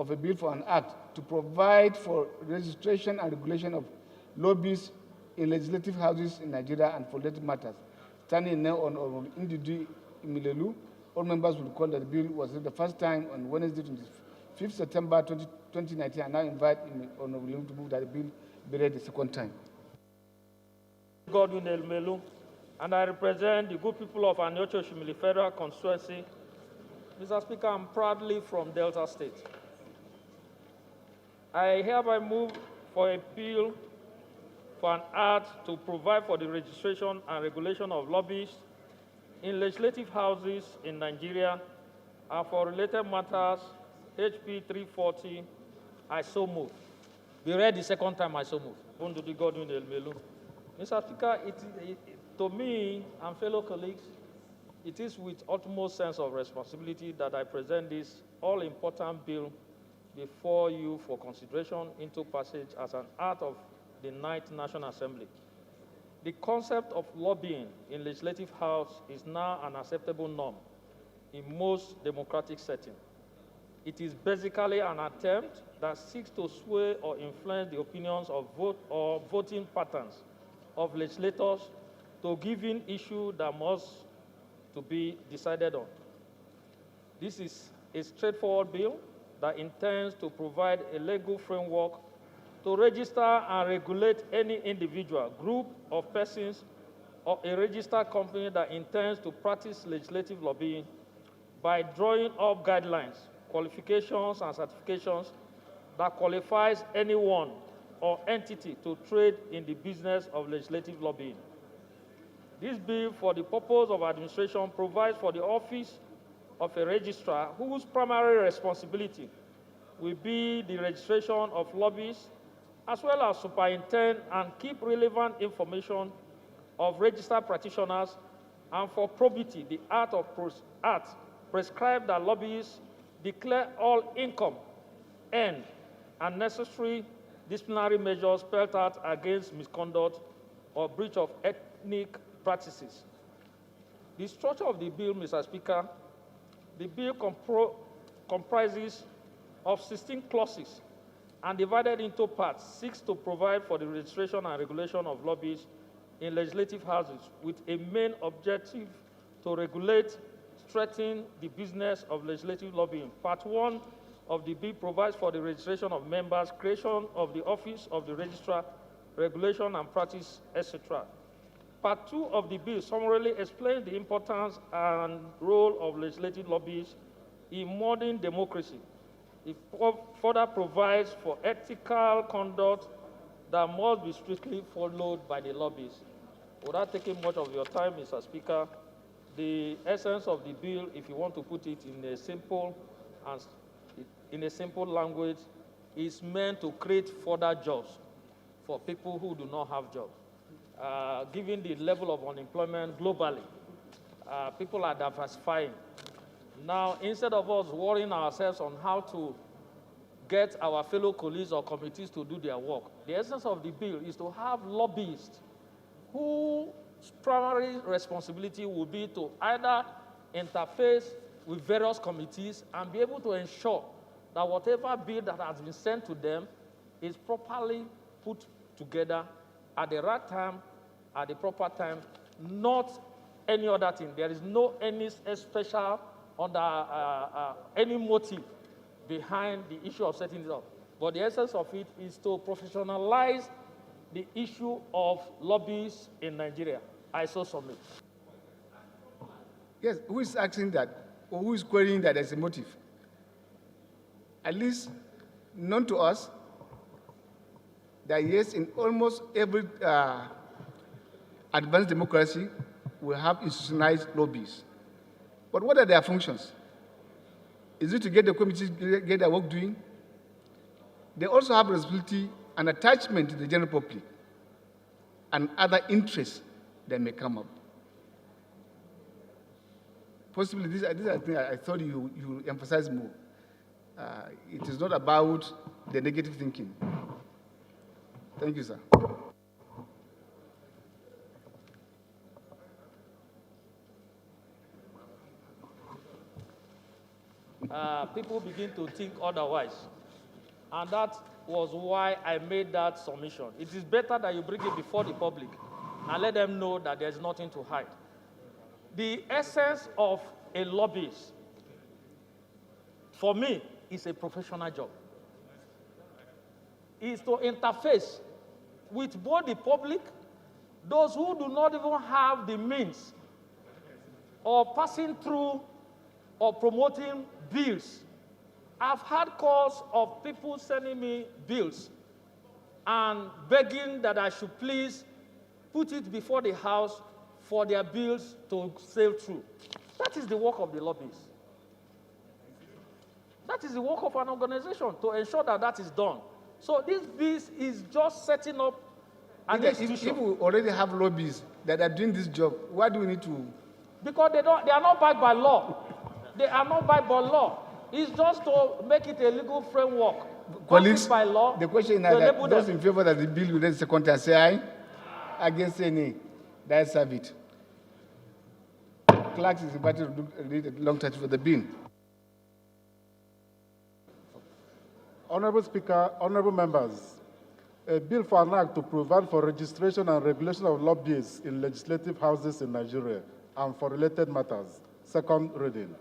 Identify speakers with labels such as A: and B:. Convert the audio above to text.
A: of a bill for an act to provide for registration and regulation of lobbyists in legislative houses in Nigeria and for related matters. Standing now on Ndudi, Elumelu, all members will recall that the bill was read the first time on Wednesday, 25th September 2019, and now invite Honorable Elumelu to move that the bill be read the second time.
B: Elumelu, and I represent the good people of Anyocho-Oshimili Federal Constituency. Mr. Speaker, I'm proudly from Delta State. I hereby move for a bill for an act to provide for the registration and regulation of lobbyists in legislative houses in Nigeria and for related matters, HP 340, I so move. Be read the second time, I so move. Ndudi Elumelu. Mr. Speaker, to me and fellow colleagues, it is with utmost sense of responsibility that I present this all-important bill before you for consideration into passage as an act of the 9th National Assembly. The concept of lobbying in legislative house is now an acceptable norm in most democratic settings. It is basically an attempt that seeks to sway or influence the opinions of voting patterns of legislators to given issue that must to be decided on. This is a straightforward bill that intends to provide a legal framework to register and regulate any individual, group of persons, or a registered company that intends to practice legislative lobbying by drawing up guidelines, qualifications, and certifications that qualifies anyone or entity to trade in the business of legislative lobbying. This bill, for the purpose of administration, provides for the office of a registrar whose primary responsibility will be the registration of lobbyists, as well as superintend and keep relevant information of registered practitioners, and for probity, the act prescribed that lobbyists declare all income earned and necessary disciplinary measures spelled out against misconduct or breach of ethnic practices. The structure of the bill, Mr. Speaker, the bill comprises of 16 clauses and divided into parts, 6 to provide for the registration and regulation of lobbyists in legislative houses with a main objective to regulate, strengthen the business of legislative lobbying. Part 1 of the bill provides for the registration of members, creation of the office of the registrar, regulation and practice, etc. Part 2 of the bill summarily explains the importance and role of legislative lobbyists in modern democracy. It further provides for ethical conduct that must be strictly followed by the lobbyists. Without taking much of your time, Mr. Speaker, the essence of the bill, if you want to put it in a simple language, is meant to create further jobs for people who do not have jobs. Given the level of unemployment globally, people are diversifying. Now, instead of us worrying ourselves on how to get our fellow colleagues or committees to do their work, the essence of the bill is to have lobbyists whose primary responsibility will be to either interface with various committees and be able to ensure that whatever bill that has been sent to them is properly put together at the right time, at the proper time, not any other thing. There is no any special any motive behind the issue of setting it up. But the essence of it is to professionalize the issue of lobbyists in Nigeria. I so submit.
A: Yes, who is asking that, or who is querying that there's a motive? At least known to us that yes, in almost every advanced democracy, we have institutionalized lobbies. But what are their functions? Is it to get the committees to get their work doing? They also have responsibility and attachment to the general public and other interests that may come up. Possibly, these are things I thought you emphasize more. It is not about the negative thinking. Thank you, sir.
B: people begin to think otherwise. And that was why I made that submission. It is better that you bring it before the public and let them know that there's nothing to hide. The essence of a lobbyist, for me, is a professional job. Is to interface with both the public, those who do not even have the means of passing through or promoting bills. I've had calls of people sending me bills and begging that I should please put it before the House for their bills to sail through. That is the work of the lobbyists. That is the work of an organization to ensure that that is done. So this bill is just setting up an institution.
A: If we already have lobbyists that are doing this job, why do we need to?
B: Because they are not backed by law. They are not backed by law. It's just to make it a legal framework.
A: Colleagues,
B: by law,
A: the question is that those in favor that the bill will read second and say aye, against say nay. That's have it. Clerks is invited to read a long title for the bill.
C: Honorable Speaker, honorable members, a bill for an act to provide for registration and regulation of lobbyists in legislative houses in Nigeria and for related matters. Second reading.